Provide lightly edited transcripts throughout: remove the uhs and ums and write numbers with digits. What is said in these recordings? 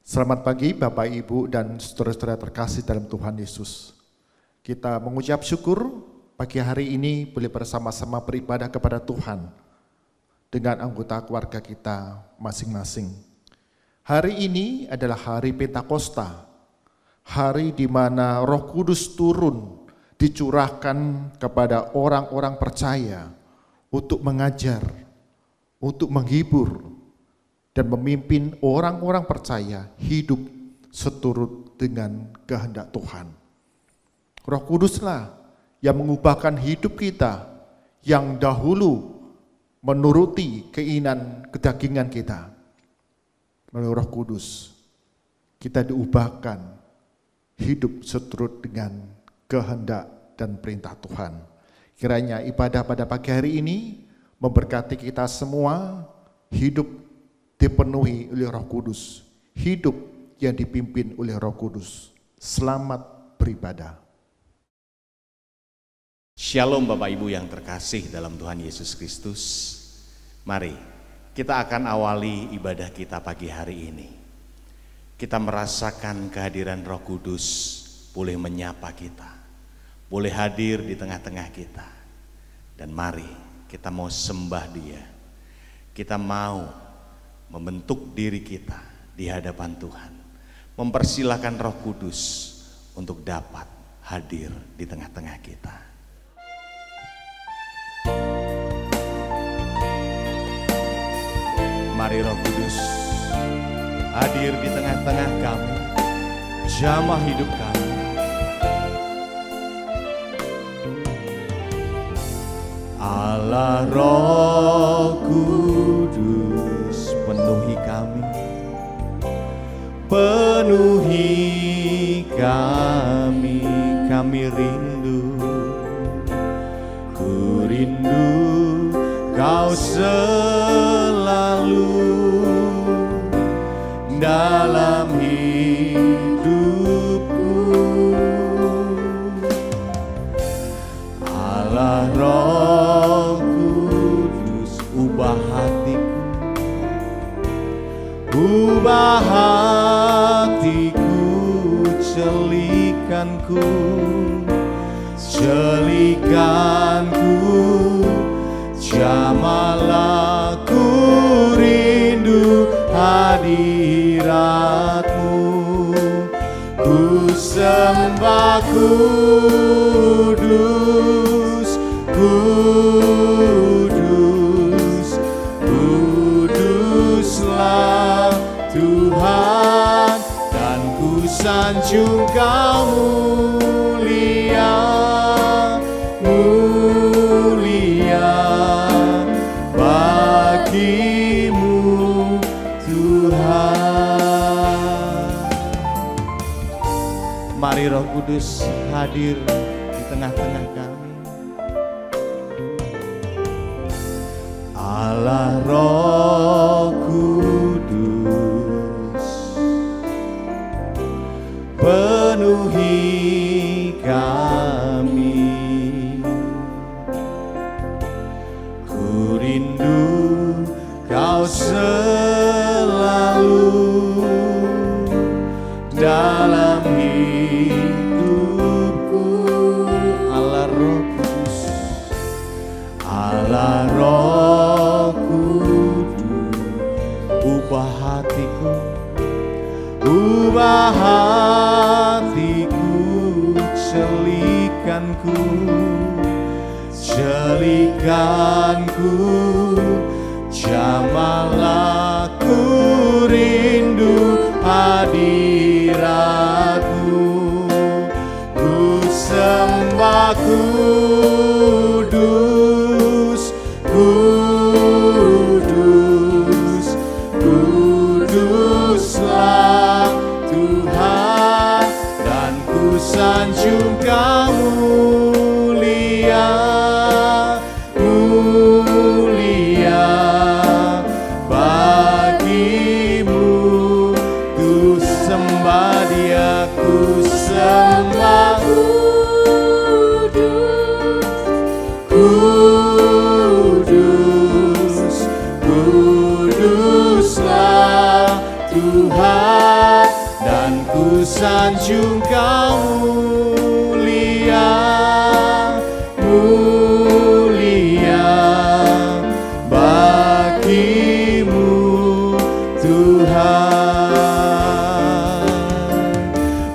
Selamat pagi Bapak, Ibu, dan saudara-saudara terkasih dalam Tuhan Yesus. Kita mengucap syukur pagi hari ini boleh bersama-sama beribadah kepada Tuhan dengan anggota keluarga kita masing-masing. Hari ini adalah hari Pentakosta, hari di mana Roh Kudus turun dicurahkan kepada orang-orang percaya untuk mengajar, untuk menghibur, dan memimpin orang-orang percaya hidup seturut dengan kehendak Tuhan. Roh Kuduslah yang mengubahkan hidup kita yang dahulu menuruti keinginan kedagingan kita. Melalui Roh Kudus kita diubahkan hidup seturut dengan kehendak dan perintah Tuhan. Kiranya ibadah pada pagi hari ini memberkati kita semua, hidup dipenuhi oleh Roh Kudus, hidup yang dipimpin oleh Roh Kudus. Selamat beribadah. Shalom Bapak Ibu yang terkasih dalam Tuhan Yesus Kristus. Mari kita akan awali ibadah kita pagi hari ini. Kita merasakan kehadiran Roh Kudus boleh menyapa kita, boleh hadir di tengah-tengah kita. Dan mari kita mau sembah Dia. Kita mau membentuk diri kita di hadapan Tuhan, mempersilahkan Roh Kudus untuk dapat hadir di tengah-tengah kita. Mari Roh Kudus hadir di tengah-tengah kami, jamah hidup kami. Allah Roh Kudus penuhi kami, kami rindu, ku rindu Kau selalu dalam hidupku. Allah Roh Kudus ubah hatiku, ubah hatiku, celikanku, jamalah ku rindu hadirat-Mu. Ku sembah kudus, kudus, kuduslah Tuhan, dan ku sanjung Kau mulia, mulia bagimu Tuhan. Mari Roh Kudus hadir di tengah-tengah kami. Allah Roh Kudus penuhi kami, ku rindu Kau selalu dalam hidupku. Allah Roh Kudus, Allah Roh Kudus, ubah hatiku, ubah hatiku, celikanku, celikanku, jamalah ku rindu hadirat-Mu. Ku sembah kudus, kudus, kuduslah Tuhan, dan ku sanjung Kau mulia, mulia bagimu. Ku sembah Dia, ku sembah kudus, kuduslah Tuhan, dan ku sanjung Kau mulia, mulia bagimu Tuhan,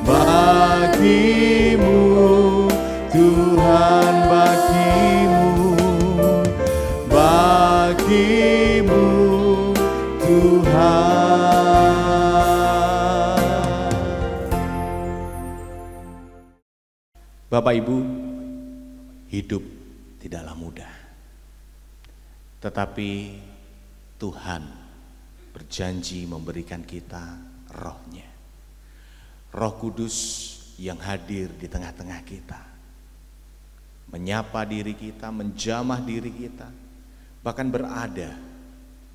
bagimu Tuhan, bagimu Tuhan. Bapak Ibu, hidup tidaklah mudah, tetapi Tuhan berjanji memberikan kita Roh-Nya, Roh Kudus yang hadir di tengah-tengah kita, menyapa diri kita, menjamah diri kita, bahkan berada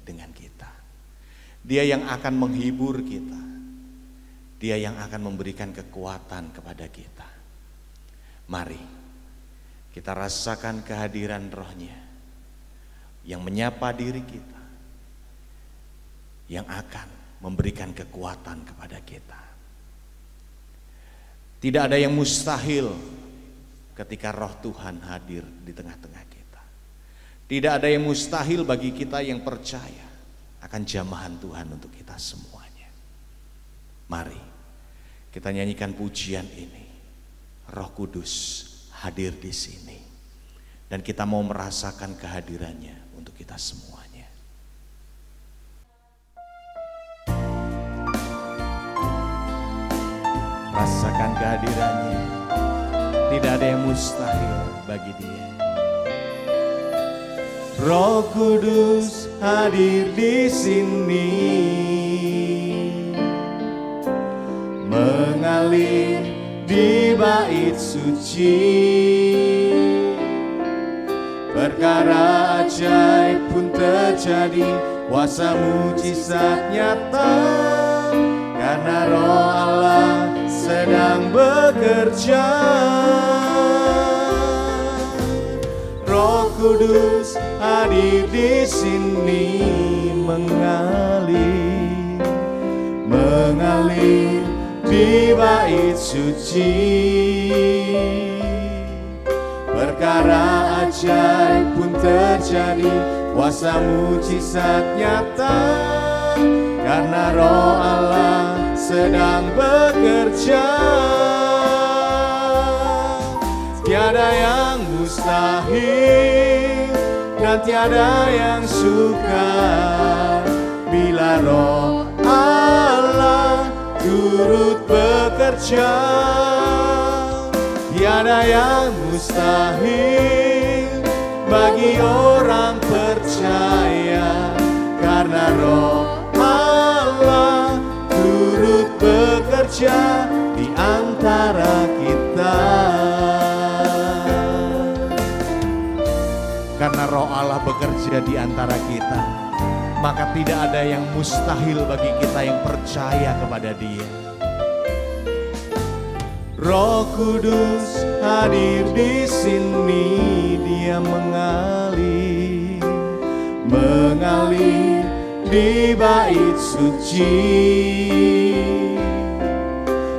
dengan kita. Dia yang akan menghibur kita, Dia yang akan memberikan kekuatan kepada kita. Mari kita rasakan kehadiran Roh-Nya yang menyapa diri kita, yang akan memberikan kekuatan kepada kita. Tidak ada yang mustahil ketika Roh Tuhan hadir di tengah-tengah kita. Tidak ada yang mustahil bagi kita yang percaya akan jamahan Tuhan untuk kita semuanya. Mari kita nyanyikan pujian ini. Roh Kudus hadir di sini, dan kita mau merasakan kehadirannya untuk kita semuanya. Rasakan kehadirannya, tidak ada yang mustahil bagi Dia. Roh Kudus hadir di sini, mengalir di bait suci, perkara ajaib pun terjadi, kuasa mujizat nyata, karena Roh Allah sedang bekerja. Roh Kudus hadir di sini, mengalir di bait suci, perkara ajaib pun terjadi, kuasa mujizat nyata, karena Roh Allah sedang bekerja. Tiada yang mustahil dan tiada yang sukar bila Roh Allah turut bekerja. Tiada yang mustahil bagi orang percaya, karena Roh Allah turut bekerja di antara kita. Karena Roh Allah bekerja di antara kita, maka tidak ada yang mustahil bagi kita yang percaya kepada Dia. Roh Kudus hadir di sini, Dia mengalir di bait suci,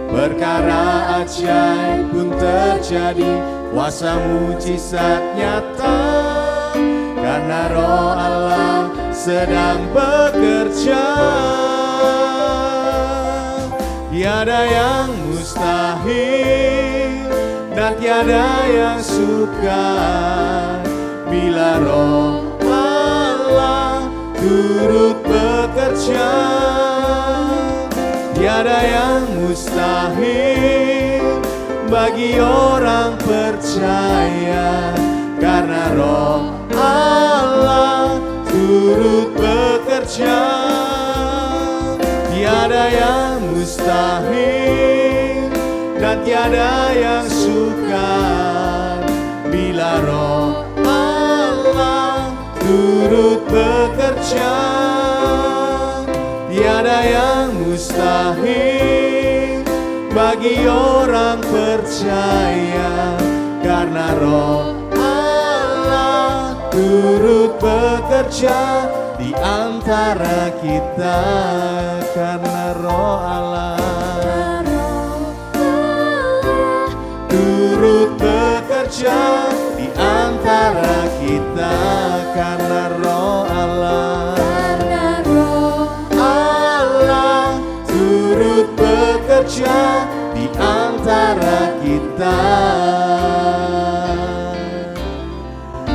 perkara ajaib pun terjadi, kuasa mujizat nyata, karena Roh Allah sedang bekerja. Tiada yang mustahil dan tiada yang sukar bila Roh Allah turut bekerja. Tiada yang mustahil bagi orang percaya, karena Roh Allah turut bekerja. Tiada yang mustahil dan tiada yang sukar bila Roh Allah turut bekerja. Tiada yang mustahil bagi orang percaya, karena Roh Allah turut bekerja di antara kita, karena Roh Allah turut bekerja di antara kita, karena Roh Allah turut bekerja di antara kita.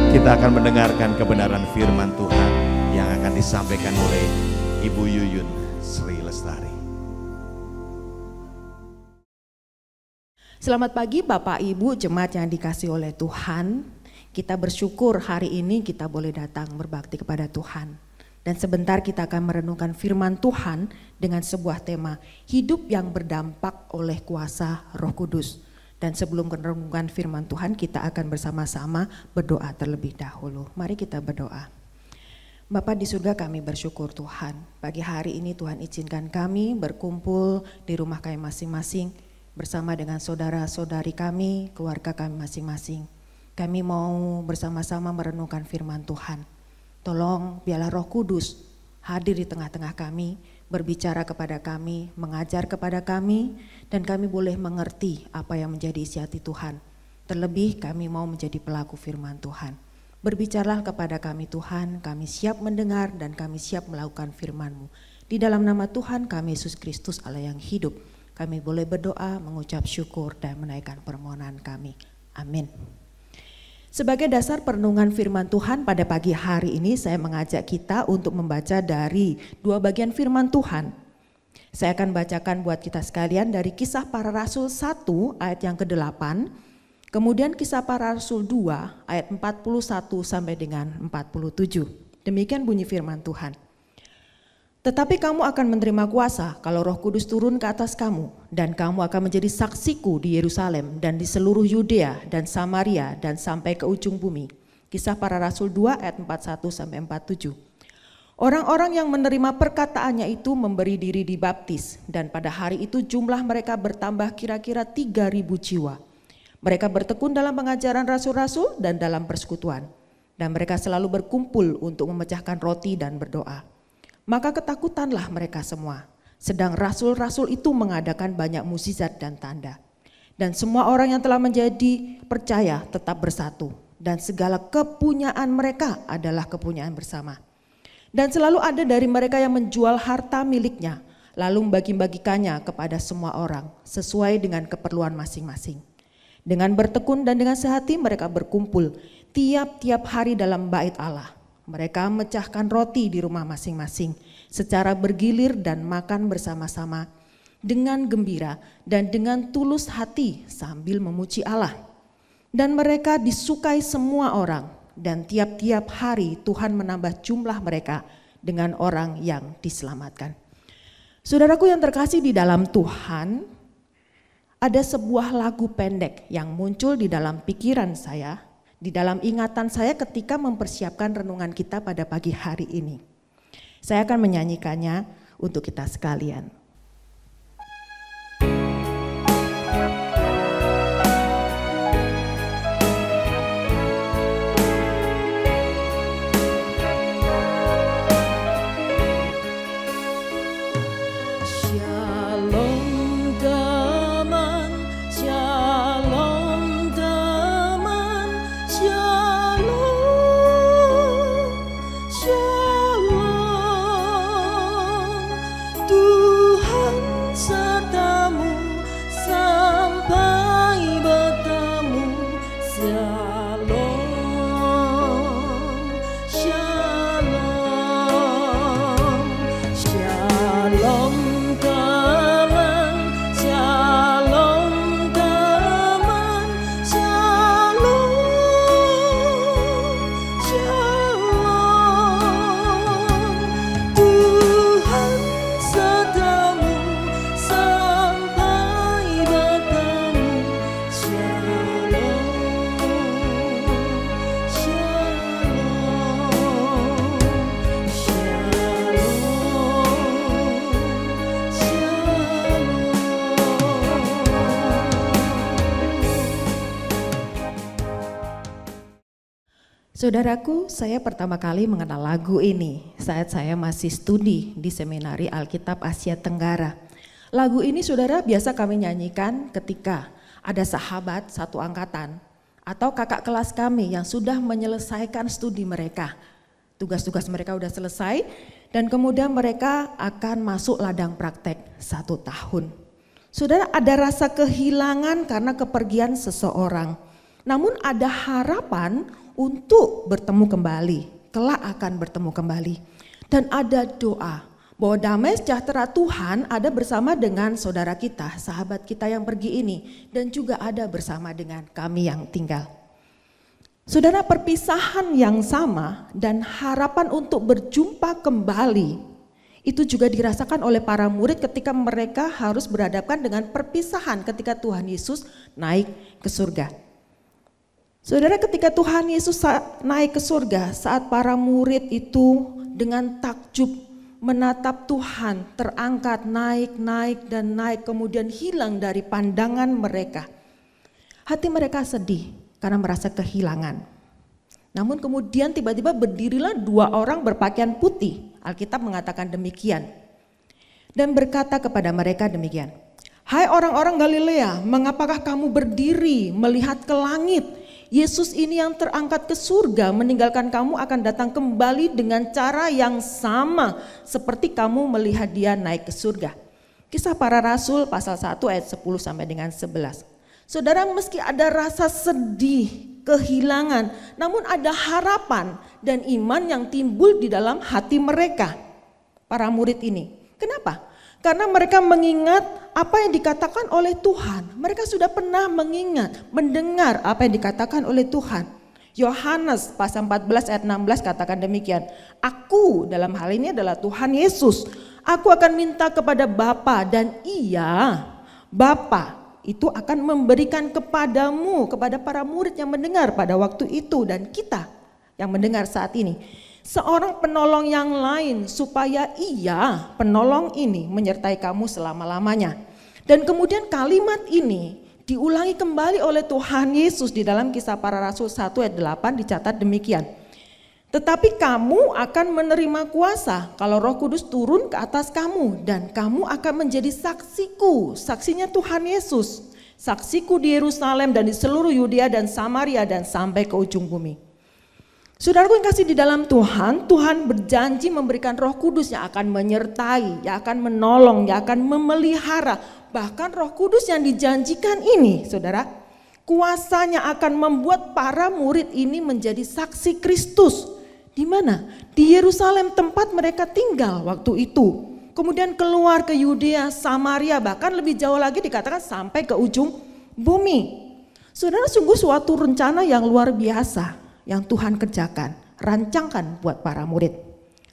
Kita akan mendengarkan kebenaran firman Tuhan yang akan disampaikan oleh Ibu Yuyun Sri Lestari. Selamat pagi Bapak Ibu jemaat yang dikasihi oleh Tuhan. Kita bersyukur hari ini kita boleh datang berbakti kepada Tuhan. Dan sebentar kita akan merenungkan firman Tuhan dengan sebuah tema, hidup yang berdampak oleh kuasa Roh Kudus. Dan sebelum merenungkan firman Tuhan, kita akan bersama-sama berdoa terlebih dahulu. Mari kita berdoa. Bapa di surga, kami bersyukur Tuhan. Pagi hari ini Tuhan izinkan kami berkumpul di rumah kami masing-masing bersama dengan saudara-saudari kami, keluarga kami masing-masing. Kami mau bersama-sama merenungkan firman Tuhan. Tolong biarlah Roh Kudus hadir di tengah-tengah kami, berbicara kepada kami, mengajar kepada kami, dan kami boleh mengerti apa yang menjadi isi hati Tuhan. Terlebih kami mau menjadi pelaku firman Tuhan. Berbicaralah kepada kami Tuhan, kami siap mendengar dan kami siap melakukan firman-Mu. Di dalam nama Tuhan kami Yesus Kristus Allah yang hidup, kami boleh berdoa, mengucap syukur dan menaikkan permohonan kami. Amin. Sebagai dasar perenungan firman Tuhan pada pagi hari ini, saya mengajak kita untuk membaca dari dua bagian firman Tuhan. Saya akan bacakan buat kita sekalian dari Kisah Para Rasul 1 ayat yang ke-8, kemudian Kisah Para Rasul 2 ayat 41 sampai dengan 47. Demikian bunyi firman Tuhan. Tetapi kamu akan menerima kuasa kalau Roh Kudus turun ke atas kamu, dan kamu akan menjadi saksiku di Yerusalem dan di seluruh Yudea dan Samaria dan sampai ke ujung bumi. Kisah Para Rasul 2 ayat 41 sampai 47. Orang-orang yang menerima perkataannya itu memberi diri dibaptis, dan pada hari itu jumlah mereka bertambah kira-kira 3.000 jiwa. Mereka bertekun dalam pengajaran rasul-rasul dan dalam persekutuan, dan mereka selalu berkumpul untuk memecahkan roti dan berdoa. Maka ketakutanlah mereka semua, sedang rasul-rasul itu mengadakan banyak mukjizat dan tanda. Dan semua orang yang telah menjadi percaya tetap bersatu, dan segala kepunyaan mereka adalah kepunyaan bersama. Dan selalu ada dari mereka yang menjual harta miliknya, lalu membagi-bagikannya kepada semua orang, sesuai dengan keperluan masing-masing. Dengan bertekun dan dengan sehati mereka berkumpul tiap-tiap hari dalam bait Allah. Mereka memecahkan roti di rumah masing-masing secara bergilir dan makan bersama-sama dengan gembira dan dengan tulus hati sambil memuji Allah. Dan mereka disukai semua orang, dan tiap-tiap hari Tuhan menambah jumlah mereka dengan orang yang diselamatkan. Saudaraku yang terkasih di dalam Tuhan, ada sebuah lagu pendek yang muncul di dalam pikiran saya, di dalam ingatan saya ketika mempersiapkan renungan kita pada pagi hari ini. Saya akan menyanyikannya untuk kita sekalian. Shalom Saudaraku, saya pertama kali mengenal lagu ini saat saya masih studi di Seminari Alkitab Asia Tenggara. Lagu ini saudara biasa kami nyanyikan ketika ada sahabat satu angkatan atau kakak kelas kami yang sudah menyelesaikan studi mereka. Tugas-tugas mereka sudah selesai dan kemudian mereka akan masuk ladang praktek 1 tahun. Saudara, ada rasa kehilangan karena kepergian seseorang. Namun ada harapan untuk bertemu kembali, kelak akan bertemu kembali. Dan ada doa bahwa damai sejahtera Tuhan ada bersama dengan saudara kita, sahabat kita yang pergi ini. Dan juga ada bersama dengan kami yang tinggal. Saudara, perpisahan yang sama dan harapan untuk berjumpa kembali itu juga dirasakan oleh para murid ketika mereka harus berhadapan dengan perpisahan ketika Tuhan Yesus naik ke surga. Saudara, ketika Tuhan Yesus naik ke surga, saat para murid itu dengan takjub menatap Tuhan terangkat naik dan naik kemudian hilang dari pandangan mereka. Hati mereka sedih karena merasa kehilangan. Namun kemudian tiba-tiba berdirilah 2 orang berpakaian putih. Alkitab mengatakan demikian. Dan berkata kepada mereka demikian. Hai orang-orang Galilea, mengapakah kamu berdiri melihat ke langit? Yesus ini yang terangkat ke surga meninggalkan kamu akan datang kembali dengan cara yang sama seperti kamu melihat dia naik ke surga. Kisah Para Rasul pasal 1 ayat 10 sampai dengan 11. Saudara, meski ada rasa sedih, kehilangan, namun ada harapan dan iman yang timbul di dalam hati mereka, para murid ini. Kenapa? Karena mereka mengingat apa yang dikatakan oleh Tuhan. Mereka sudah pernah mendengar apa yang dikatakan oleh Tuhan. Yohanes pasal 14 ayat 16 katakan demikian. Aku dalam hal ini adalah Tuhan Yesus. Aku akan minta kepada Bapa dan Ia, Bapa itu akan memberikan kepadamu, kepada para murid yang mendengar pada waktu itu dan kita yang mendengar saat ini, seorang penolong yang lain supaya Ia, penolong ini menyertai kamu selama-lamanya. Dan kemudian kalimat ini diulangi kembali oleh Tuhan Yesus di dalam Kisah Para Rasul 1 ayat 8 dicatat demikian. Tetapi kamu akan menerima kuasa kalau Roh Kudus turun ke atas kamu dan kamu akan menjadi saksiku, saksinya Tuhan Yesus, saksiku di Yerusalem dan di seluruh Yudea dan Samaria dan sampai ke ujung bumi. Saudaraku yang kasih di dalam Tuhan, Tuhan berjanji memberikan Roh Kudus yang akan menyertai, yang akan menolong, yang akan memelihara. Bahkan Roh Kudus yang dijanjikan ini, saudara, kuasanya akan membuat para murid ini menjadi saksi Kristus. Di mana? Di Yerusalem tempat mereka tinggal waktu itu. Kemudian keluar ke Yudea, Samaria, bahkan lebih jauh lagi dikatakan sampai ke ujung bumi. Saudara, sungguh suatu rencana yang luar biasa yang Tuhan kerjakan, rancangkan buat para murid.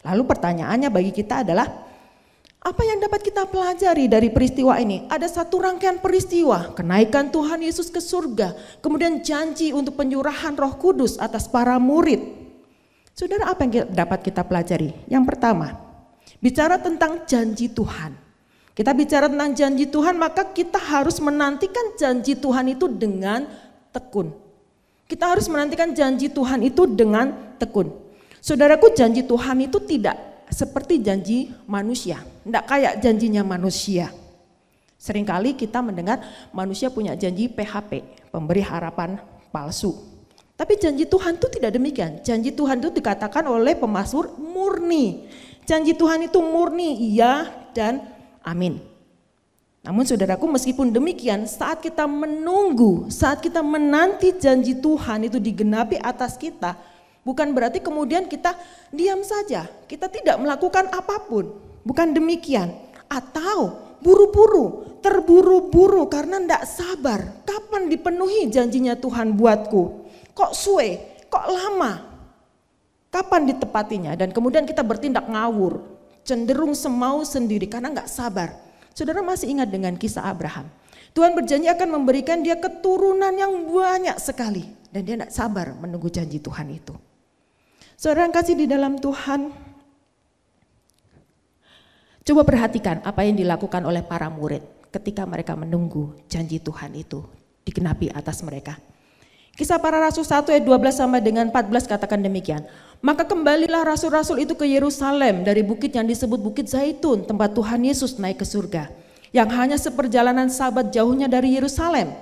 Lalu pertanyaannya bagi kita adalah, apa yang dapat kita pelajari dari peristiwa ini? Ada satu rangkaian peristiwa, kenaikan Tuhan Yesus ke surga, kemudian janji untuk penyurahan Roh Kudus atas para murid. Saudara, apa yang dapat kita pelajari? Yang pertama, bicara tentang janji Tuhan. Kita bicara tentang janji Tuhan, maka kita harus menantikan janji Tuhan itu dengan tekun. Kita harus menantikan janji Tuhan itu dengan tekun. Saudaraku, janji Tuhan itu tidak seperti janji manusia, tidak kayak janjinya manusia. Seringkali kita mendengar manusia punya janji PHP, pemberi harapan palsu. Tapi janji Tuhan itu tidak demikian. Janji Tuhan itu dikatakan oleh pemazmur murni. Janji Tuhan itu murni, iya dan amin. Namun saudaraku, meskipun demikian, saat kita menunggu, saat kita menanti janji Tuhan itu digenapi atas kita, bukan berarti kemudian kita diam saja, kita tidak melakukan apapun. Bukan demikian. Atau buru-buru, terburu-buru karena tidak sabar. Kapan dipenuhi janjinya Tuhan buatku? Kok suwe, kok lama, kapan ditepatinya? Dan kemudian kita bertindak ngawur, cenderung semau sendiri karena gak sabar. Saudara masih ingat dengan kisah Abraham. Tuhan berjanji akan memberikan dia keturunan yang banyak sekali. Dan dia gak sabar menunggu janji Tuhan itu. Saudara yang kasih di dalam Tuhan, coba perhatikan apa yang dilakukan oleh para murid ketika mereka menunggu janji Tuhan itu digenapi atas mereka. Kisah Para Rasul 1 ayat 12 sampai dengan 14 katakan demikian. Maka kembalilah rasul-rasul itu ke Yerusalem dari bukit yang disebut Bukit Zaitun, tempat Tuhan Yesus naik ke surga, yang hanya seperjalanan sabat jauhnya dari Yerusalem.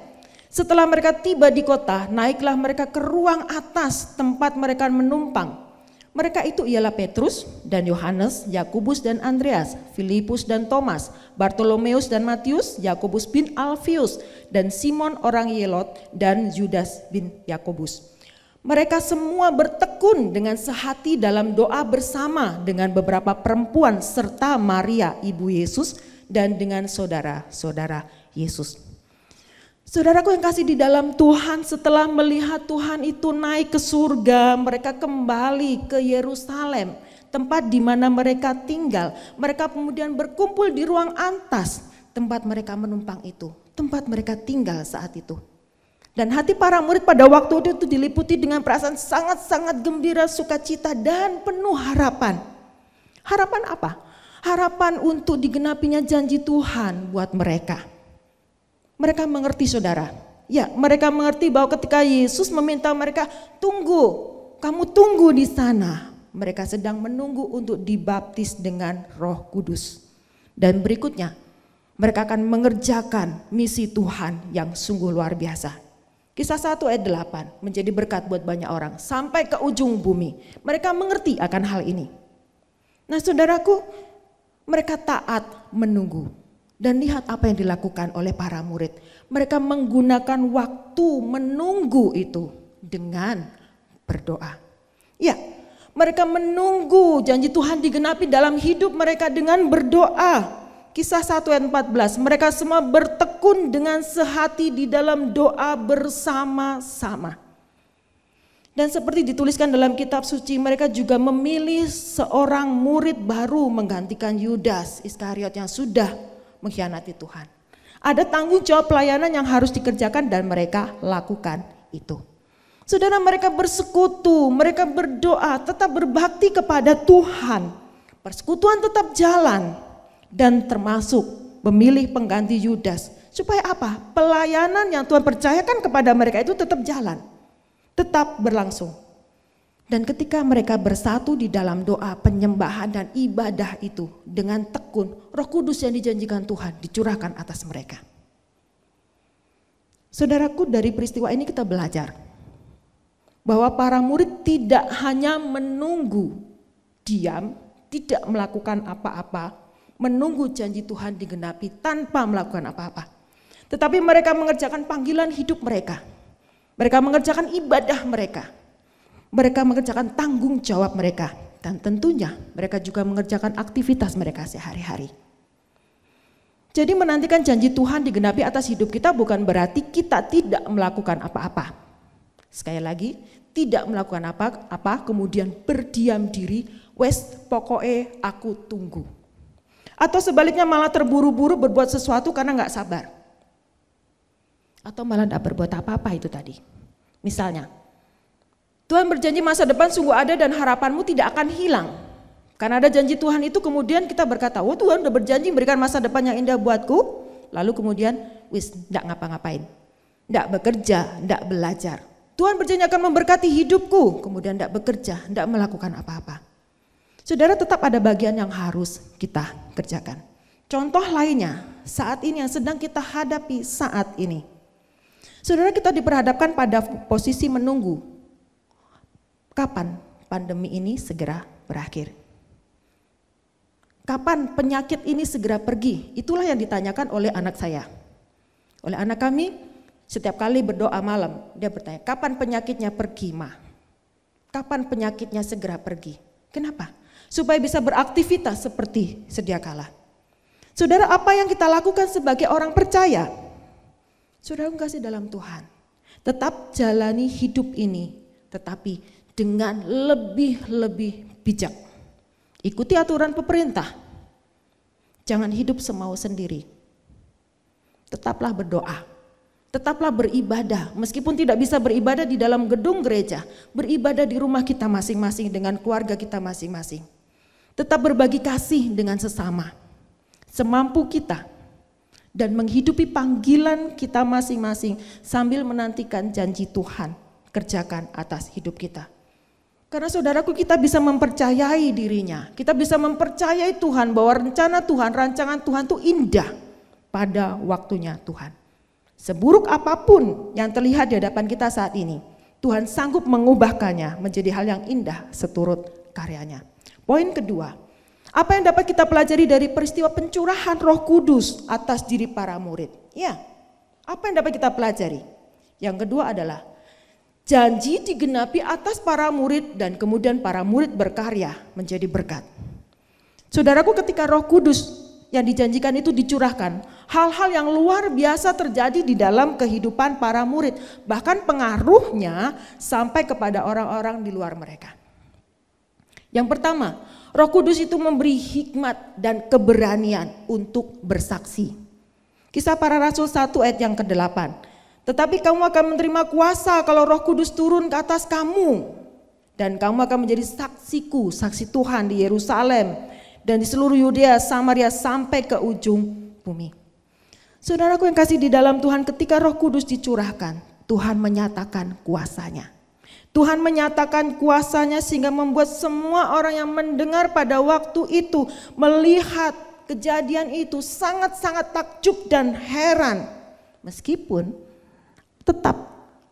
Setelah mereka tiba di kota, naiklah mereka ke ruang atas tempat mereka menumpang. Mereka itu ialah Petrus dan Yohanes, Yakobus dan Andreas, Filipus dan Thomas, Bartolomeus dan Matius, Yakobus bin Alfius, dan Simon orang Yelot, dan Judas bin Yakobus. Mereka semua bertekun dengan sehati dalam doa bersama dengan beberapa perempuan serta Maria ibu Yesus dan dengan saudara-saudara Yesus. Saudaraku yang kasih di dalam Tuhan, setelah melihat Tuhan itu naik ke surga, mereka kembali ke Yerusalem, tempat di mana mereka tinggal. Mereka kemudian berkumpul di ruang atas, tempat mereka menumpang itu, tempat mereka tinggal saat itu. Dan hati para murid pada waktu itu diliputi dengan perasaan sangat-sangat gembira, sukacita, dan penuh harapan. Harapan apa? Harapan untuk digenapinya janji Tuhan buat mereka. Mereka mengerti saudara. Ya, mereka mengerti bahwa ketika Yesus meminta mereka, tunggu, kamu tunggu di sana. Mereka sedang menunggu untuk dibaptis dengan Roh Kudus. Dan berikutnya, mereka akan mengerjakan misi Tuhan yang sungguh luar biasa. Kisah 1 ayat 8 menjadi berkat buat banyak orang sampai ke ujung bumi. Mereka mengerti akan hal ini. Nah saudaraku, mereka taat menunggu. Dan lihat apa yang dilakukan oleh para murid. Mereka menggunakan waktu menunggu itu dengan berdoa. Ya, mereka menunggu janji Tuhan digenapi dalam hidup mereka dengan berdoa. Kisah 1 ayat 14, mereka semua bertekun dengan sehati di dalam doa bersama-sama. Dan seperti dituliskan dalam kitab suci, mereka juga memilih seorang murid baru menggantikan Yudas Iskariot yang sudah mengkhianati Tuhan. Ada tanggung jawab pelayanan yang harus dikerjakan dan mereka lakukan itu. Saudara, mereka bersekutu, mereka berdoa, tetap berbakti kepada Tuhan. Persekutuan tetap jalan. Dan termasuk memilih pengganti Yudas. Supaya apa? Pelayanan yang Tuhan percayakan kepada mereka itu tetap jalan. Tetap berlangsung. Dan ketika mereka bersatu di dalam doa penyembahan dan ibadah itu dengan tekun, Roh Kudus yang dijanjikan Tuhan dicurahkan atas mereka. Saudaraku, dari peristiwa ini kita belajar bahwa para murid tidak hanya menunggu, diam, tidak melakukan apa-apa, menunggu janji Tuhan digenapi tanpa melakukan apa-apa. Tetapi mereka mengerjakan panggilan hidup mereka. Mereka mengerjakan ibadah mereka. Mereka mengerjakan tanggung jawab mereka. Dan tentunya mereka juga mengerjakan aktivitas mereka sehari-hari. Jadi menantikan janji Tuhan digenapi atas hidup kita bukan berarti kita tidak melakukan apa-apa. Sekali lagi, tidak melakukan apa-apa kemudian berdiam diri, wes pokoknya aku tunggu. Atau sebaliknya malah terburu-buru berbuat sesuatu karena gak sabar. Atau malah gak berbuat apa-apa itu tadi. Misalnya, Tuhan berjanji masa depan sungguh ada dan harapanmu tidak akan hilang. Karena ada janji Tuhan itu kemudian kita berkata, oh Tuhan udah berjanji memberikan masa depan yang indah buatku. Lalu kemudian gak ngapa-ngapain. Gak bekerja, gak belajar. Tuhan berjanji akan memberkati hidupku. Kemudian gak bekerja, gak melakukan apa-apa. Saudara, tetap ada bagian yang harus kita kerjakan. Contoh lainnya saat ini yang sedang kita hadapi saat ini. Saudara, kita diperhadapkan pada posisi menunggu. Kapan pandemi ini segera berakhir? Kapan penyakit ini segera pergi? Itulah yang ditanyakan oleh anak saya. Oleh anak kami, setiap kali berdoa malam, dia bertanya, kapan penyakitnya pergi, Ma? Kapan penyakitnya segera pergi? Kenapa? Supaya bisa beraktivitas seperti sedia kala. Saudara, apa yang kita lakukan sebagai orang percaya? Saudara kasih dalam Tuhan. Tetap jalani hidup ini, tetapi dengan lebih bijak. Ikuti aturan pemerintah. Jangan hidup semau sendiri. Tetaplah berdoa. Tetaplah beribadah. Meskipun tidak bisa beribadah di dalam gedung gereja. Beribadah di rumah kita masing-masing dengan keluarga kita masing-masing. Tetap berbagi kasih dengan sesama. Semampu kita. Dan menghidupi panggilan kita masing-masing sambil menantikan janji Tuhan kerjakan atas hidup kita. Karena saudaraku, kita bisa mempercayai dirinya, kita bisa mempercayai Tuhan bahwa rencana Tuhan, rancangan Tuhan itu indah pada waktunya Tuhan. Seburuk apapun yang terlihat di hadapan kita saat ini, Tuhan sanggup mengubahkannya menjadi hal yang indah seturut karyanya. Poin kedua, apa yang dapat kita pelajari dari peristiwa pencurahan Roh Kudus atas diri para murid? Ya, apa yang dapat kita pelajari? Yang kedua adalah janji digenapi atas para murid dan kemudian para murid berkarya menjadi berkat. Saudaraku, ketika Roh Kudus yang dijanjikan itu dicurahkan, hal-hal yang luar biasa terjadi di dalam kehidupan para murid. Bahkan pengaruhnya sampai kepada orang-orang di luar mereka. Yang pertama, Roh Kudus itu memberi hikmat dan keberanian untuk bersaksi. Kisah Para Rasul 1 ayat yang ke-8. Tetapi kamu akan menerima kuasa kalau Roh Kudus turun ke atas kamu. Dan kamu akan menjadi saksiku, saksi Tuhan di Yerusalem dan di seluruh Yudea, Samaria sampai ke ujung bumi. Saudaraku yang kasih di dalam Tuhan, ketika Roh Kudus dicurahkan, Tuhan menyatakan kuasanya. Tuhan menyatakan kuasanya sehingga membuat semua orang yang mendengar pada waktu itu, melihat kejadian itu sangat-sangat takjub dan heran. Meskipun tetap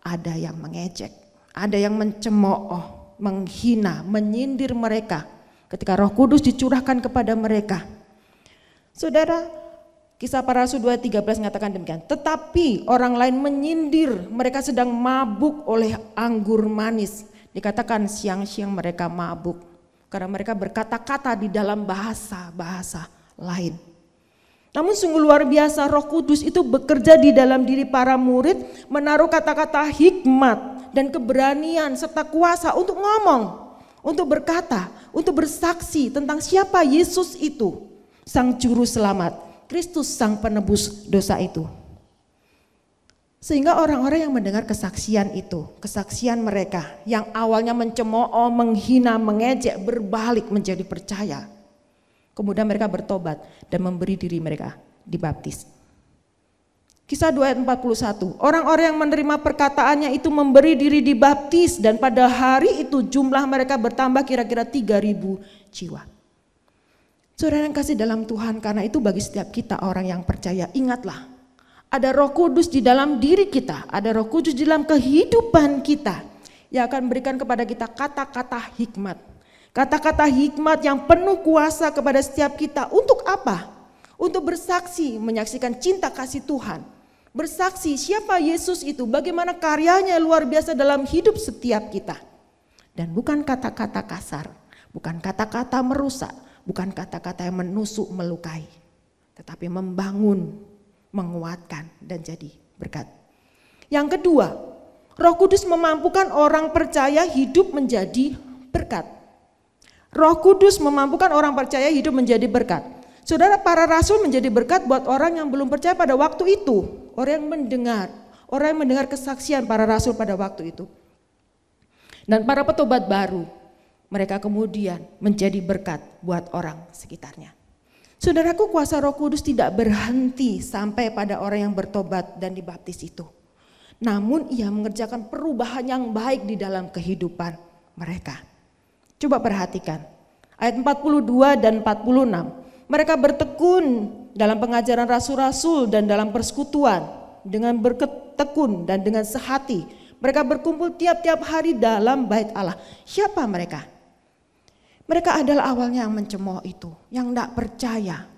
ada yang mengejek, ada yang mencemooh, menghina, menyindir mereka ketika Roh Kudus dicurahkan kepada mereka. Saudara, Kisah Para Rasul 2:13 mengatakan demikian. Tetapi orang lain menyindir, mereka sedang mabuk oleh anggur manis. Dikatakan siang-siang mereka mabuk karena mereka berkata-kata di dalam bahasa-bahasa lain. Namun sungguh luar biasa, Roh Kudus itu bekerja di dalam diri para murid, menaruh kata-kata hikmat dan keberanian serta kuasa untuk ngomong, untuk berkata, untuk bersaksi tentang siapa Yesus itu, Sang Juru Selamat, Kristus Sang Penebus dosa itu. Sehingga orang-orang yang mendengar kesaksian itu, kesaksian mereka yang awalnya mencemooh, menghina, mengejek, berbalik menjadi percaya. Kemudian mereka bertobat dan memberi diri mereka dibaptis. Kisah 2 ayat 41, orang-orang yang menerima perkataannya itu memberi diri dibaptis dan pada hari itu jumlah mereka bertambah kira-kira 3.000 jiwa. Saudara yang kasih dalam Tuhan, karena itu bagi setiap kita orang yang percaya, ingatlah ada Roh Kudus di dalam diri kita, ada Roh Kudus di dalam kehidupan kita yang akan berikan kepada kita kata-kata hikmat. Kata-kata hikmat yang penuh kuasa kepada setiap kita. Untuk apa? Untuk bersaksi, menyaksikan cinta kasih Tuhan. Bersaksi siapa Yesus itu, bagaimana karyanya luar biasa dalam hidup setiap kita. Dan bukan kata-kata kasar, bukan kata-kata merusak, bukan kata-kata yang menusuk, melukai. Tetapi membangun, menguatkan dan jadi berkat. Yang kedua, Roh Kudus memampukan orang percaya hidup menjadi berkat. Roh Kudus memampukan orang percaya hidup menjadi berkat. Saudara, para rasul menjadi berkat buat orang yang belum percaya pada waktu itu. Orang yang mendengar kesaksian para rasul pada waktu itu. Dan para petobat baru, mereka kemudian menjadi berkat buat orang sekitarnya. Saudaraku, kuasa Roh Kudus tidak berhenti sampai pada orang yang bertobat dan dibaptis itu. Namun ia mengerjakan perubahan yang baik di dalam kehidupan mereka. Coba perhatikan ayat 42 dan 46. Mereka bertekun dalam pengajaran rasul-rasul dan dalam persekutuan dengan bertekun dan dengan sehati. Mereka berkumpul tiap-tiap hari dalam bait Allah. Siapa mereka? Mereka adalah awalnya yang mencemooh itu, yang tidak percaya.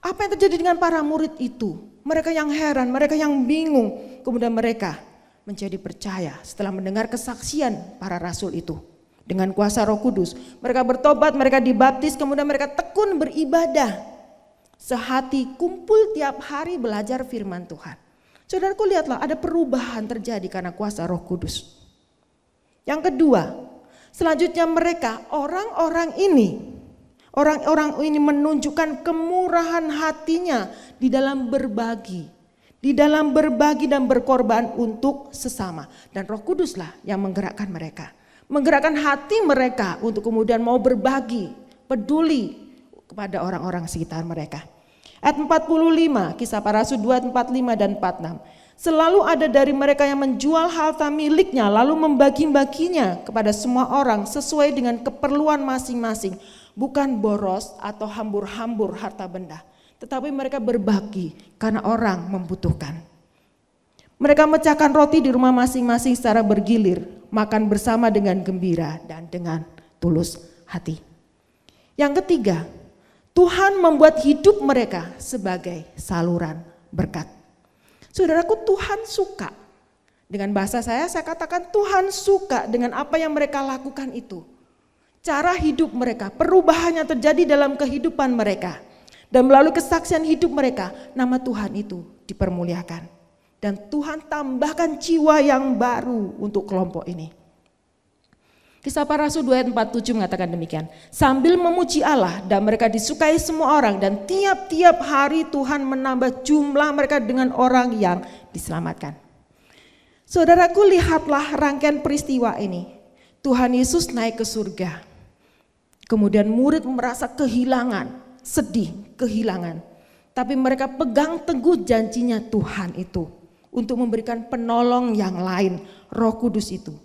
Apa yang terjadi dengan para murid itu? Mereka yang heran, mereka yang bingung. Kemudian mereka menjadi percaya setelah mendengar kesaksian para rasul itu. Dengan kuasa Roh Kudus, mereka bertobat, mereka dibaptis, kemudian mereka tekun beribadah. Sehati kumpul tiap hari belajar firman Tuhan. Saudaraku, lihatlah ada perubahan terjadi karena kuasa Roh Kudus. Yang kedua, selanjutnya mereka, orang-orang ini menunjukkan kemurahan hatinya di dalam berbagi. Di dalam berbagi dan berkorban untuk sesama. Dan Roh Kuduslah yang menggerakkan mereka. Menggerakkan hati mereka untuk kemudian mau berbagi, peduli kepada orang-orang sekitar mereka. Ayat 45, Kisah Para Rasul 2, 45 dan 46. Selalu ada dari mereka yang menjual harta miliknya lalu membagi-baginya kepada semua orang sesuai dengan keperluan masing-masing. Bukan boros atau hambur-hambur harta benda, tetapi mereka berbagi karena orang membutuhkan. Mereka memecahkan roti di rumah masing-masing secara bergilir, makan bersama dengan gembira dan dengan tulus hati. Yang ketiga, Tuhan membuat hidup mereka sebagai saluran berkat. Saudaraku, Tuhan suka. Dengan bahasa saya katakan Tuhan suka dengan apa yang mereka lakukan itu. Cara hidup mereka, perubahannya terjadi dalam kehidupan mereka. Dan melalui kesaksian hidup mereka, nama Tuhan itu dipermuliakan. Dan Tuhan tambahkan jiwa yang baru untuk kelompok ini. Kisah Para Rasul 2 ayat 47 mengatakan demikian. Sambil memuji Allah dan mereka disukai semua orang, dan tiap-tiap hari Tuhan menambah jumlah mereka dengan orang yang diselamatkan. Saudaraku, lihatlah rangkaian peristiwa ini. Tuhan Yesus naik ke surga. Kemudian murid merasa kehilangan, sedih, kehilangan. Tapi mereka pegang teguh janjinya Tuhan itu untuk memberikan penolong yang lain, Roh Kudus itu.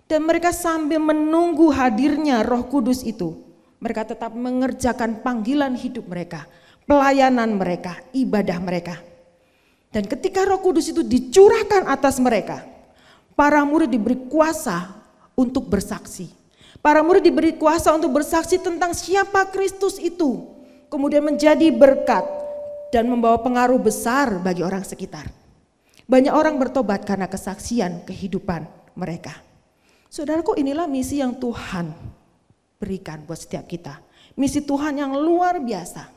Dan mereka sambil menunggu hadirnya Roh Kudus itu, mereka tetap mengerjakan panggilan hidup mereka, pelayanan mereka, ibadah mereka. Dan ketika Roh Kudus itu dicurahkan atas mereka, para murid diberi kuasa untuk bersaksi. Para murid diberi kuasa untuk bersaksi tentang siapa Kristus itu, kemudian menjadi berkat dan membawa pengaruh besar bagi orang sekitar. Banyak orang bertobat karena kesaksian kehidupan mereka. Saudaraku, inilah misi yang Tuhan berikan buat setiap kita. Misi Tuhan yang luar biasa.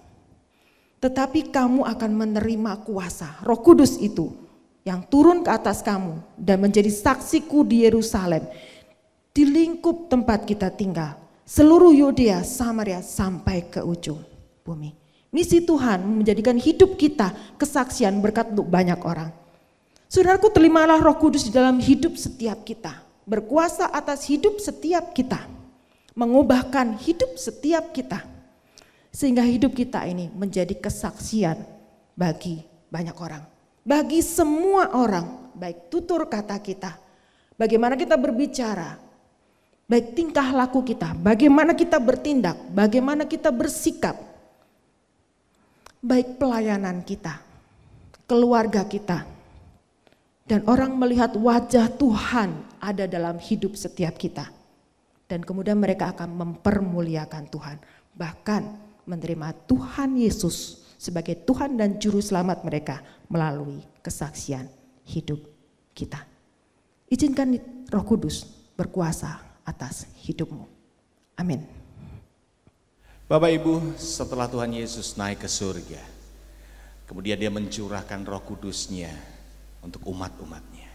Tetapi kamu akan menerima kuasa Roh Kudus itu yang turun ke atas kamu dan menjadi saksiku di Yerusalem, di lingkup tempat kita tinggal, seluruh Yudea, Samaria sampai ke ujung bumi. Misi Tuhan menjadikan hidup kita kesaksian berkat untuk banyak orang. Saudaraku, terimalah Roh Kudus di dalam hidup setiap kita. Berkuasa atas hidup setiap kita, mengubahkan hidup setiap kita, sehingga hidup kita ini menjadi kesaksian bagi banyak orang, bagi semua orang, baik tutur kata kita, bagaimana kita berbicara, baik tingkah laku kita, bagaimana kita bertindak, bagaimana kita bersikap, baik pelayanan kita, keluarga kita. Dan orang melihat wajah Tuhan ada dalam hidup setiap kita. Dan kemudian mereka akan mempermuliakan Tuhan. Bahkan menerima Tuhan Yesus sebagai Tuhan dan Juru Selamat mereka melalui kesaksian hidup kita. Izinkan Roh Kudus berkuasa atas hidupmu. Amin. Bapak Ibu, setelah Tuhan Yesus naik ke surga, kemudian dia mencurahkan Roh Kudus-Nya untuk umat-umatnya.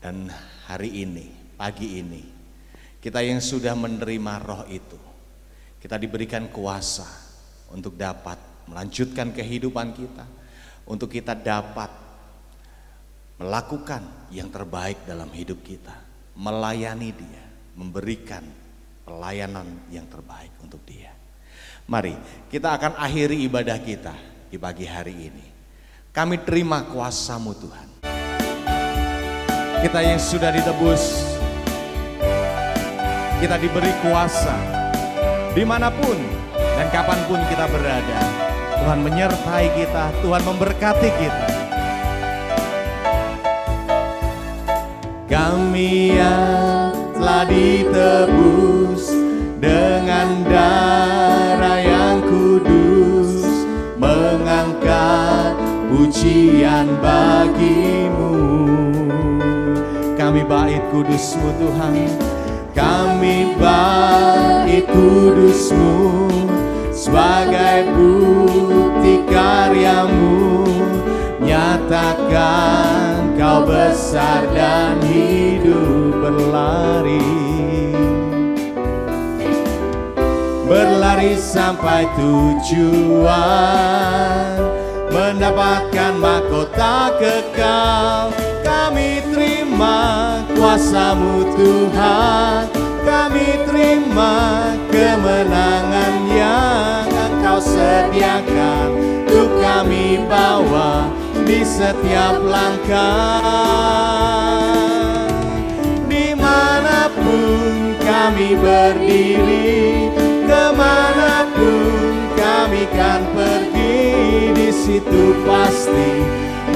Dan hari ini, pagi ini, kita yang sudah menerima roh itu, kita diberikan kuasa untuk dapat melanjutkan kehidupan kita, untuk kita dapat melakukan yang terbaik dalam hidup kita, melayani Dia, memberikan pelayanan yang terbaik untuk Dia. Mari kita akan akhiri ibadah kita di pagi hari ini. Kami terima kuasa-Mu Tuhan. Kita yang sudah ditebus, kita diberi kuasa dimanapun dan kapanpun kita berada. Tuhan menyertai kita, Tuhan memberkati kita. Kami yang telah ditebus dengan darah yang kudus, mengangkat pujian bagimu. Kami bait kudus-Mu Tuhan, kami bait kudus-Mu sebagai bukti karya-Mu. Nyatakan Kau besar dan hidup berlari sampai tujuan, mendapatkan mahkota kekal. Kami terima kuasa-Mu Tuhan, kami terima kemenangan yang Engkau sediakan untuk kami bawa di setiap langkah. Dimanapun kami berdiri, kemanapun kami kan pergi, di situ pasti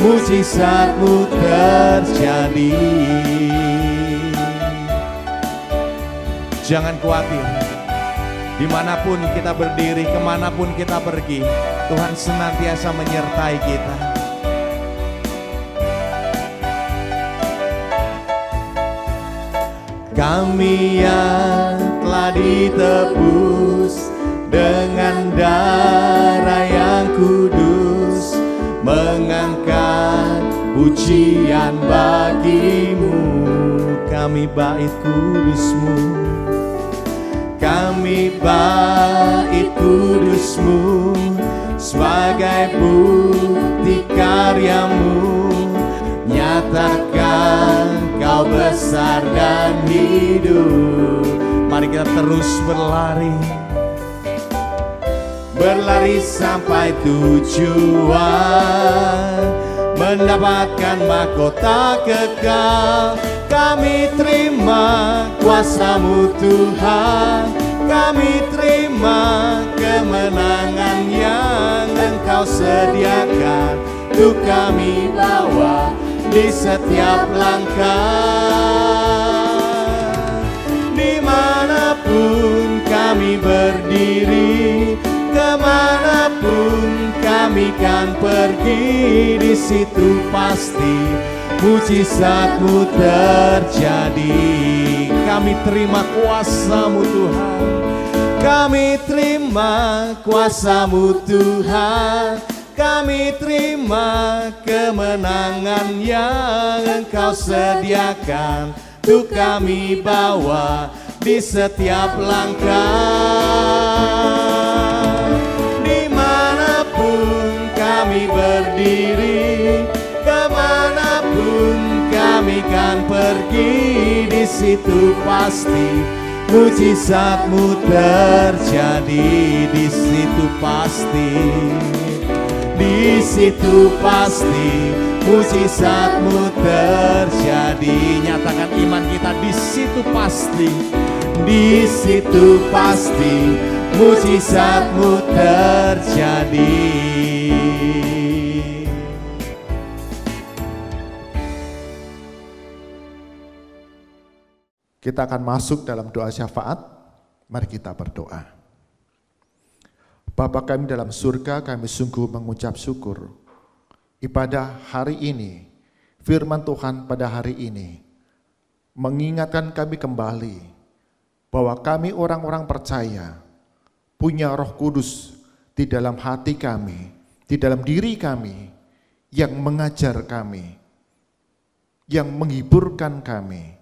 mujizat-Mu terjadi. Jangan khawatir, dimanapun kita berdiri, kemanapun kita pergi, Tuhan senantiasa menyertai kita. Kami yang telah ditebus dengan darah yang kudus, mengangkat pujian bagi-Mu. Kami bait kudus-Mu, kami bait kudus-Mu, sebagai bukti karya-Mu, nyatakan Kau besar dan hidup. Mari kita terus berlari, berlari sampai tujuan, mendapatkan mahkota kekal. Kami terima kuasa-Mu Tuhan, kami terima kemenangan yang Engkau sediakan, untuk kami bawa di setiap langkah. Dimanapun kami berdiri, kemanapun kami kan pergi, di situ pasti mujizat-Mu terjadi. Kami terima kuasa-Mu Tuhan, kami terima kuasa-Mu Tuhan, kami terima kemenangan yang Engkau sediakan, untuk kami bawa di setiap langkah. Dimanapun kami berdiri, kemanapun kami kan pergi, di situ pasti mujizat-Mu terjadi. Di situ pasti, di situ pasti mujizat-Mu terjadi. Nyatakan iman kita, di situ pasti, di situ pasti mujizat-Mu terjadi. Kita akan masuk dalam doa syafaat. Mari kita berdoa. Bapa kami dalam surga, kami sungguh mengucap syukur. Ibadah hari ini, firman Tuhan pada hari ini, mengingatkan kami kembali bahwa kami orang-orang percaya punya Roh Kudus di dalam hati kami, di dalam diri kami, yang mengajar kami, yang menghiburkan kami,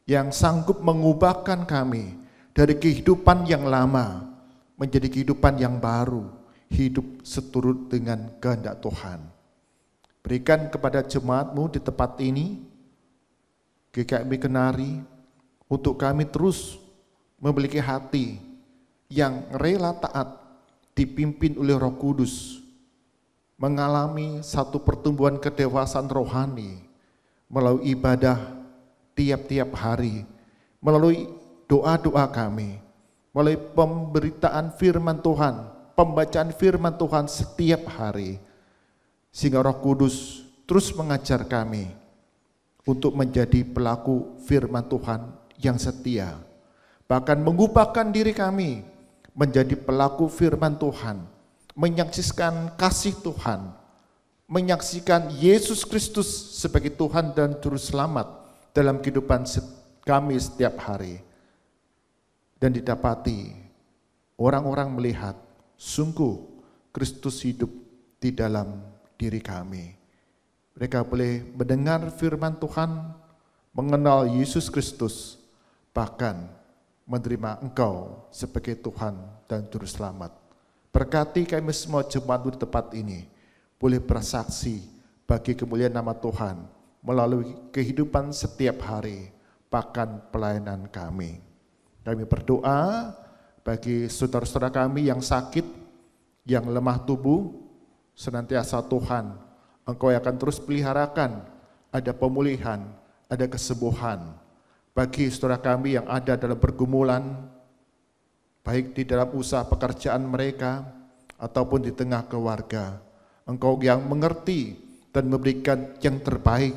yang sanggup mengubahkan kami dari kehidupan yang lama menjadi kehidupan yang baru, hidup seturut dengan kehendak Tuhan. Berikan kepada jemaat-Mu di tempat ini, GKMI Kenari, untuk kami terus memiliki hati yang rela taat, dipimpin oleh Roh Kudus, mengalami satu pertumbuhan kedewasaan rohani melalui ibadah tiap-tiap hari, melalui doa-doa kami, melalui pemberitaan firman Tuhan, pembacaan firman Tuhan setiap hari, sehingga Roh Kudus terus mengajar kami untuk menjadi pelaku firman Tuhan yang setia, bahkan mengubahkan diri kami menjadi pelaku firman Tuhan, menyaksikan kasih Tuhan, menyaksikan Yesus Kristus sebagai Tuhan dan Juru Selamat dalam kehidupan kami setiap hari. Dan didapati orang-orang melihat sungguh Kristus hidup di dalam diri kami. Mereka boleh mendengar firman Tuhan, mengenal Yesus Kristus, bahkan menerima Engkau sebagai Tuhan dan Juru Selamat. Berkati kami semua jemaat di tempat ini, boleh bersaksi bagi kemuliaan nama Tuhan melalui kehidupan setiap hari, bahkan pelayanan kami. Kami berdoa bagi saudara-saudara kami yang sakit, yang lemah tubuh, senantiasa Tuhan, Engkau akan terus peliharakan, ada pemulihan, ada kesembuhan bagi saudara kami yang ada dalam pergumulan, baik di dalam usaha pekerjaan mereka ataupun di tengah keluarga. Engkau yang mengerti dan memberikan yang terbaik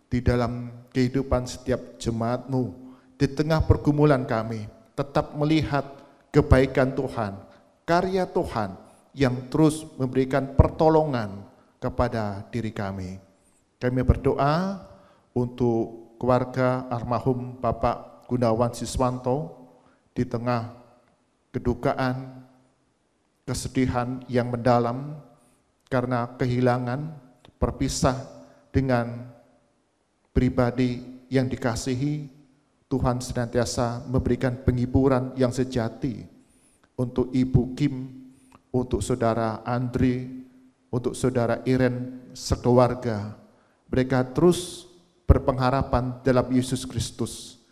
di dalam kehidupan setiap jemaat-Mu. Di tengah pergumulan kami, tetap melihat kebaikan Tuhan, karya Tuhan yang terus memberikan pertolongan kepada diri kami. Kami berdoa untuk keluarga almarhum Bapak Gunawan Siswanto di tengah kedukaan, kesedihan yang mendalam karena kehilangan, berpisah dengan pribadi yang dikasihi. Tuhan senantiasa memberikan penghiburan yang sejati untuk Ibu Kim, untuk Saudara Andri, untuk Saudara Iren sekeluarga. Mereka terus berpengharapan dalam Yesus Kristus.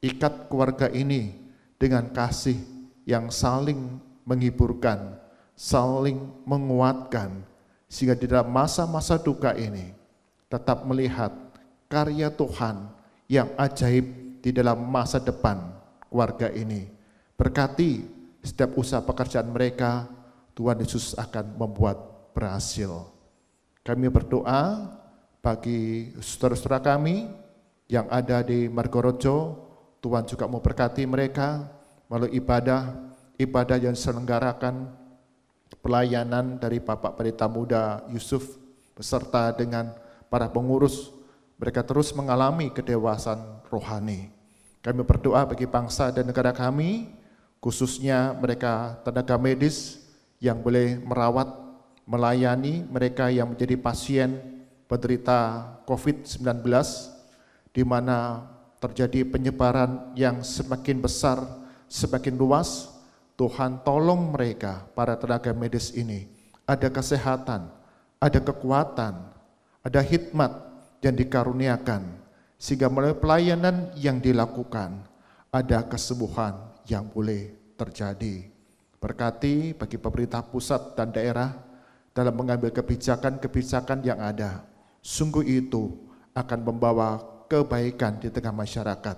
Ikat keluarga ini dengan kasih yang saling menghiburkan, saling menguatkan, sehingga di dalam masa-masa duka ini tetap melihat karya Tuhan yang ajaib di dalam masa depan keluarga ini. Berkati setiap usaha pekerjaan mereka, Tuhan Yesus akan membuat berhasil. Kami berdoa bagi saudara-saudara kami yang ada di Margorejo, Tuhan juga memberkati mereka melalui ibadah yang diselenggarakan, pelayanan dari Bapak Pendeta Muda Yusuf beserta dengan para pengurus. Mereka terus mengalami kedewasaan rohani. Kami berdoa bagi bangsa dan negara kami, khususnya mereka tenaga medis yang boleh merawat, melayani mereka yang menjadi pasien penderita COVID-19, di mana terjadi penyebaran yang semakin besar, semakin luas. Tuhan tolong mereka, para tenaga medis ini, ada kesehatan, ada kekuatan, ada hikmat yang dikaruniakan, sehingga melalui pelayanan yang dilakukan, ada kesembuhan yang boleh terjadi. Berkati bagi pemerintah pusat dan daerah dalam mengambil kebijakan-kebijakan yang ada. Sungguh itu akan membawa kebaikan di tengah masyarakat.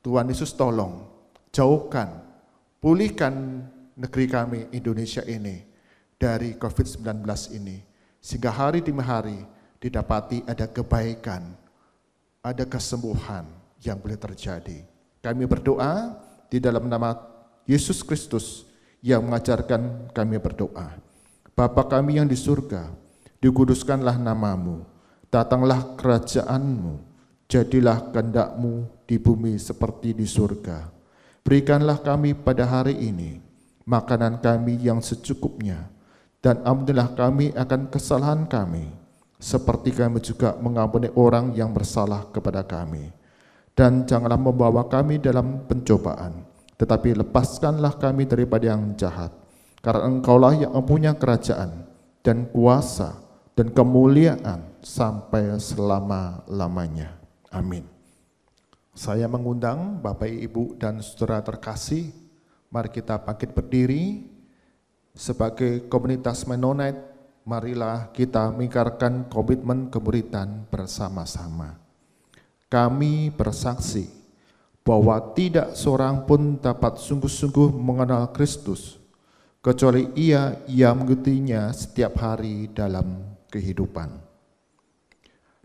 Tuhan Yesus tolong, jauhkan, pulihkan negeri kami Indonesia ini dari COVID-19 ini. Sehingga hari demi hari didapati ada kebaikan, ada kesembuhan yang boleh terjadi. Kami berdoa di dalam nama Yesus Kristus yang mengajarkan kami berdoa. Bapa kami yang di surga, dikuduskanlah namamu, datanglah kerajaanmu, jadilah kehendak-Mu di bumi seperti di surga. Berikanlah kami pada hari ini makanan kami yang secukupnya, dan ampunilah kami akan kesalahan kami, seperti kami juga mengampuni orang yang bersalah kepada kami. Dan janganlah membawa kami dalam pencobaan, tetapi lepaskanlah kami daripada yang jahat. Karena Engkaulah yang mempunyai kerajaan dan kuasa dan kemuliaan sampai selama-lamanya. Amin. Saya mengundang Bapak, Ibu, dan saudara terkasih, mari kita bangkit berdiri sebagai komunitas Mennonite. Marilah kita mengikrarkan komitmen kemuridan bersama-sama. Kami bersaksi bahwa tidak seorang pun dapat sungguh-sungguh mengenal Kristus, kecuali ia mengikutinya setiap hari dalam kehidupan.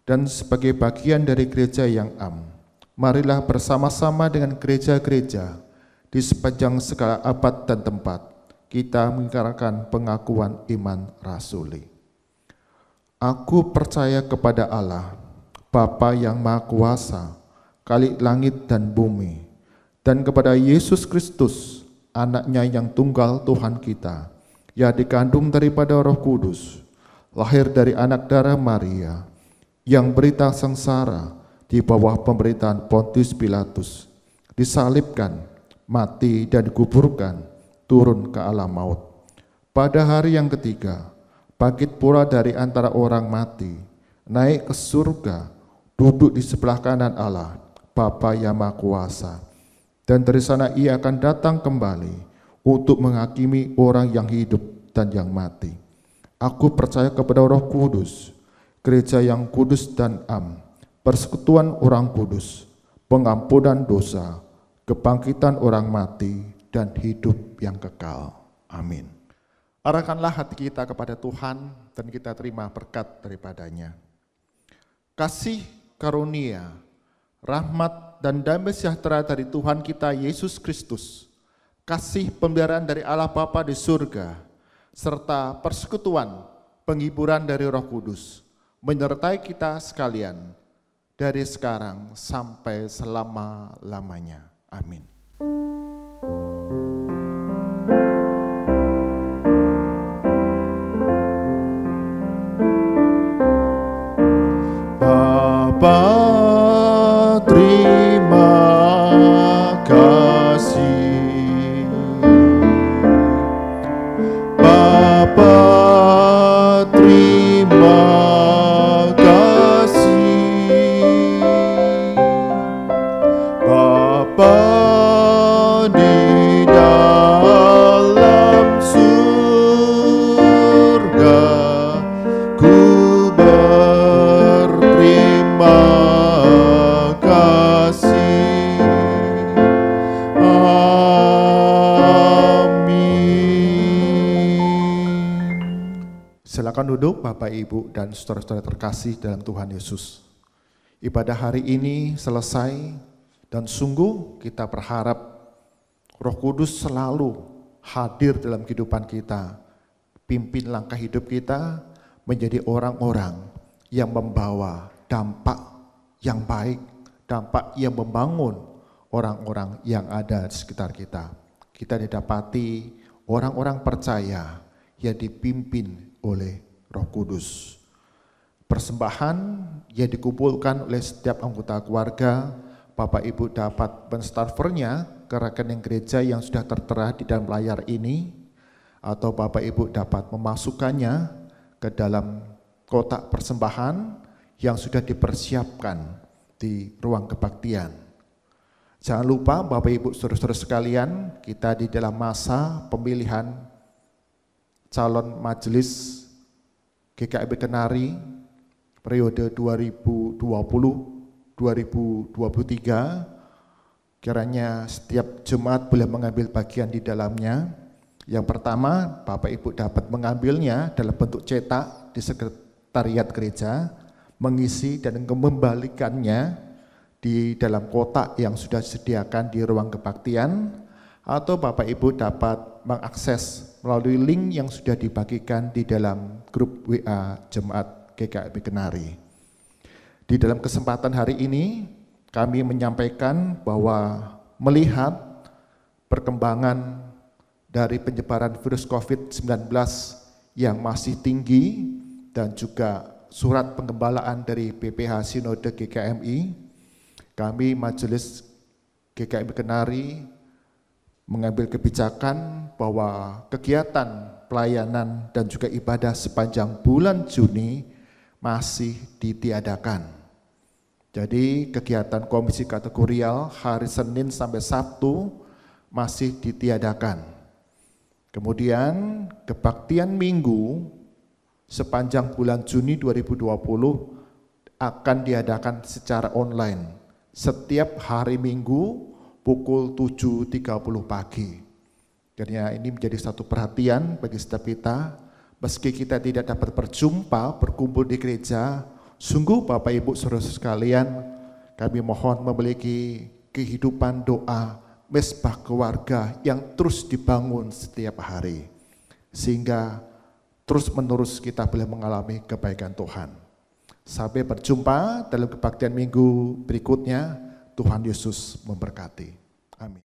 Dan sebagai bagian dari gereja yang marilah bersama-sama dengan gereja-gereja di sepanjang segala abad dan tempat, kita mengikrarkan pengakuan iman rasuli. Aku percaya kepada Allah, Bapa yang Maha Kuasa, Khalik langit dan bumi, dan kepada Yesus Kristus, Anaknya yang tunggal Tuhan kita, yang dikandung daripada Roh Kudus, lahir dari anak darah Maria, yang berita sengsara di bawah pemerintahan Pontius Pilatus, disalibkan, mati dan dikuburkan, turun ke alam maut. Pada hari yang ketiga, bangkit pula dari antara orang mati, naik ke surga, duduk di sebelah kanan Allah, Bapa yang Maha Kuasa. Dan dari sana ia akan datang kembali untuk menghakimi orang yang hidup dan yang mati. Aku percaya kepada Roh Kudus, gereja yang kudus dan am, persekutuan orang kudus, pengampunan dosa, kebangkitan orang mati, dan hidup yang kekal. Amin. Arahkanlah hati kita kepada Tuhan dan kita terima berkat daripadanya. Kasih karunia, rahmat dan damai sejahtera dari Tuhan kita Yesus Kristus, kasih pemeliharaan dari Allah Bapa di surga, serta persekutuan penghiburan dari Roh Kudus menyertai kita sekalian dari sekarang sampai selama-lamanya. Amin. Bapa, terima kasih. Bapa, terima kasih. Bapa di dalam surga, ku berterima kasih. Amin. Silakan duduk Bapak, Ibu, dan saudara-saudara terkasih dalam Tuhan Yesus. Ibadah hari ini selesai dan sungguh kita berharap Roh Kudus selalu hadir dalam kehidupan kita. Pimpin langkah hidup kita menjadi orang-orang yang membawa dampak yang baik, dampak yang membangun orang-orang yang ada di sekitar kita. Kita didapati orang-orang percaya yang dipimpin oleh Roh Kudus. Persembahan yang dikumpulkan oleh setiap anggota keluarga, Bapak Ibu dapat mentransfernya ke rekening gereja yang sudah tertera di dalam layar ini, atau Bapak Ibu dapat memasukkannya ke dalam kotak persembahan yang sudah dipersiapkan di ruang kebaktian. Jangan lupa Bapak Ibu saudara-saudara sekalian, kita di dalam masa pemilihan calon majelis GKIB Kenari periode 2020-2023, kiranya setiap jemaat boleh mengambil bagian di dalamnya. Yang pertama, Bapak Ibu dapat mengambilnya dalam bentuk cetak di sekretariat gereja, mengisi dan membalikannya di dalam kotak yang sudah disediakan di ruang kebaktian, atau Bapak Ibu dapat mengakses melalui link yang sudah dibagikan di dalam grup WA Jemaat GKIB Kenari. Di dalam kesempatan hari ini, kami menyampaikan bahwa melihat perkembangan dari penyebaran virus COVID-19 yang masih tinggi dan juga surat penggembalaan dari PPH Sinode GKMI, kami Majelis GKIB Kenari mengambil kebijakan bahwa kegiatan pelayanan dan juga ibadah sepanjang bulan Juni masih ditiadakan. Jadi kegiatan komisi kategorial hari Senin sampai Sabtu masih ditiadakan. Kemudian kebaktian minggu sepanjang bulan Juni 2020 akan diadakan secara online setiap hari Minggu pukul 7.30 pagi. Karena ini menjadi satu perhatian bagi setiap kita, meski kita tidak dapat berjumpa, berkumpul di gereja, sungguh Bapak Ibu saudara sekalian, kami mohon memiliki kehidupan doa, mesbah keluarga yang terus dibangun setiap hari, sehingga terus menerus kita boleh mengalami kebaikan Tuhan. Sampai berjumpa dalam kebaktian minggu berikutnya. Tuhan Yesus memberkati. Amin.